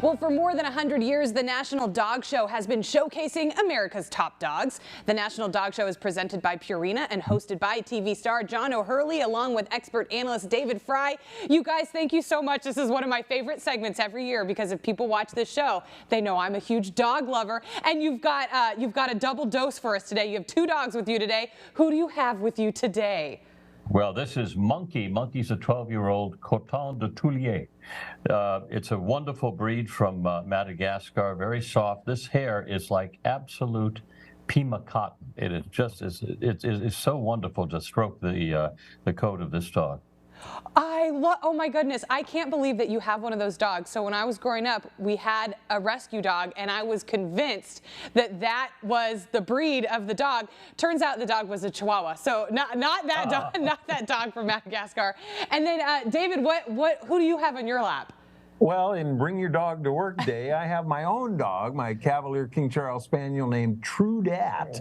Well, for more than 100 years, the National Dog Show has been showcasing America's top dogs. The National Dog Show is presented by Purina and hosted by TV star John O'Hurley, along with expert analyst David Fry. You guys, thank you so much. This is one of my favorite segments every year because if people watch this show, they know I'm a huge dog lover. And you've got a double dose for us today. You have two dogs with you today. Who do you have with you today? Well, this is Monkey. Monkey's a 12-year-old Coton de Toulier. It's a wonderful breed from Madagascar, very soft. This hair is like absolute Pima cotton. It is just, it's so wonderful to stroke the coat of this dog. Oh my goodness, I can't believe that you have one of those dogs. So when I was growing up, we had a rescue dog and I was convinced that that was the breed of the dog. Turns out the dog was a Chihuahua. So not that dog, not that dog from Madagascar. And then David, who do you have in your lap? Well, in Bring Your Dog to Work Day, I have my own dog, my Cavalier King Charles Spaniel named True Dat.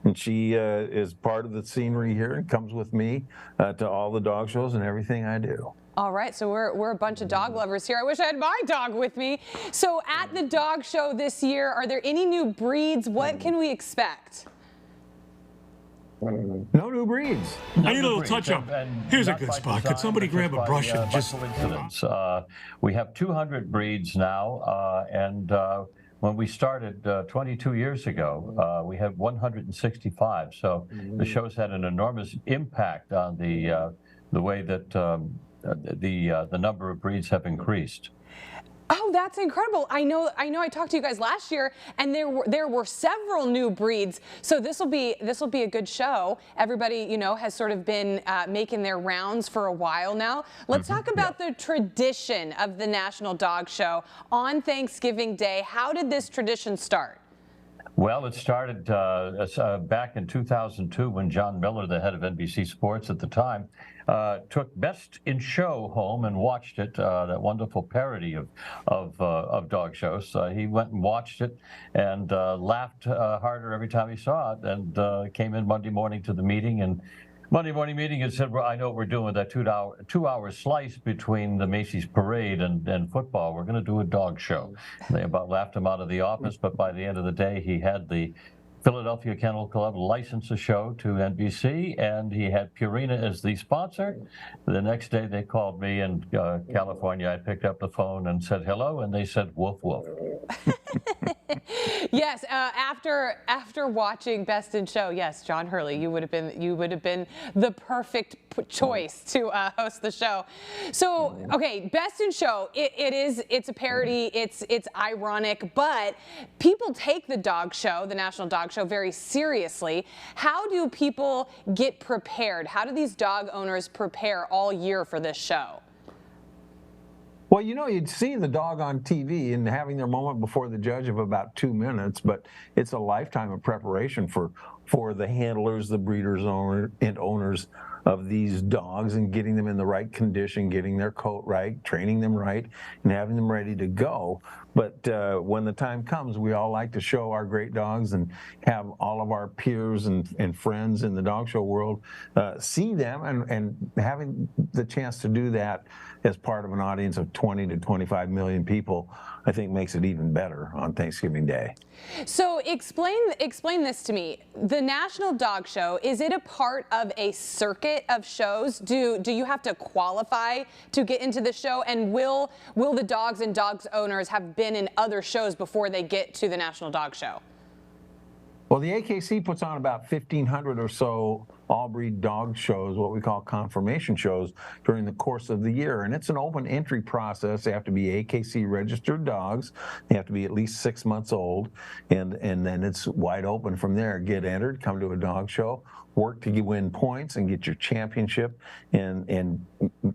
And she is part of the scenery here and comes with me to all the dog shows and everything I do. All right, so we're a bunch of dog lovers here. I wish I had my dog with me. So at the dog show this year, are there any new breeds? What can we expect? No new breeds. I need a little touch-up. Here's a good spot. Could somebody grab a brush and just... We have 200 breeds now, and when we started 22 years ago, we had 165. So the show's had an enormous impact on the way that the number of breeds have increased. Oh, that's incredible. I know I talked to you guys last year and there were several new breeds. So this will be a good show. Everybody, you know, has sort of been making their rounds for a while now. Let's talk about the tradition of the National Dog Show on Thanksgiving Day. How did this tradition start? Well, it started back in 2002 when John Miller, the head of NBC Sports at the time, took Best in Show home and watched it, that wonderful parody of dog shows. He went and watched it and laughed harder every time he saw it, and came in Monday morning to the meeting and said, well, I know what we're doing with that two-hour slice between the Macy's parade and football. We're going to do a dog show. They about laughed him out of the office, but by the end of the day, he had the Philadelphia Kennel Club license the show to NBC, and he had Purina as the sponsor. The next day, they called me in California. I picked up the phone and said hello, and they said woof woof. Yes, after watching Best in Show, yes, John Hurley, you would have been the perfect choice to host the show. So, okay, Best in Show, it's a parody, it's ironic, but people take the dog show, the National Dog Show, very seriously. How do people get prepared? How do these dog owners prepare all year for this show? Well, you know, you'd see the dog on TV and having their moment before the judge of about 2 minutes, but it's a lifetime of preparation for the handlers, the breeders, and owners of these dogs, and getting them in the right condition, getting their coat right, training them right, and having them ready to go. But when the time comes, we all like to show our great dogs and have all of our peers and friends in the dog show world see them, and having the chance to do that as part of an audience of 20 to 25 million people, I think makes it even better on Thanksgiving Day. So explain this to me. The National Dog Show, is it a part of a circuit of shows? Do you have to qualify to get into the show? And will the dogs and dogs owners have been in other shows before they get to the National Dog Show? Well, the AKC puts on about 1,500 or so all-breed dog shows, what we call confirmation shows, during the course of the year. And it's an open entry process. They have to be AKC registered dogs. They have to be at least 6 months old. And then it's wide open from there. Get entered, come to a dog show, work to win points and get your championship, and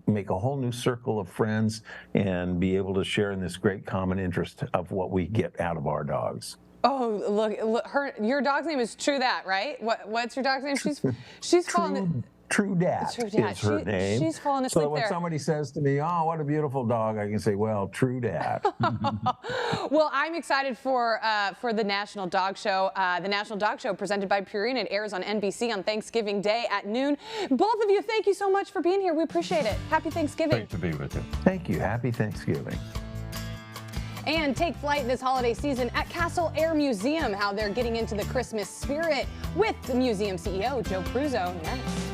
make a whole new circle of friends and be able to share in this great common interest of what we get out of our dogs. Oh, look, your dog's name is True Dat, right? What's your dog's name? She's falling. True Dat is her name. She's falling asleep so when there. somebody says to me, "Oh, what a beautiful dog," I can say, "Well, True Dat." Well, I'm excited for the National Dog Show. The National Dog Show presented by Purina. It airs on NBC on Thanksgiving Day at noon. Both of you, thank you so much for being here. We appreciate it. Happy Thanksgiving. Great to be with you. Thank you. Happy Thanksgiving. And take flight this holiday season at Castle Air Museum, how they're getting into the Christmas spirit with the museum CEO, Joe Pruso, next.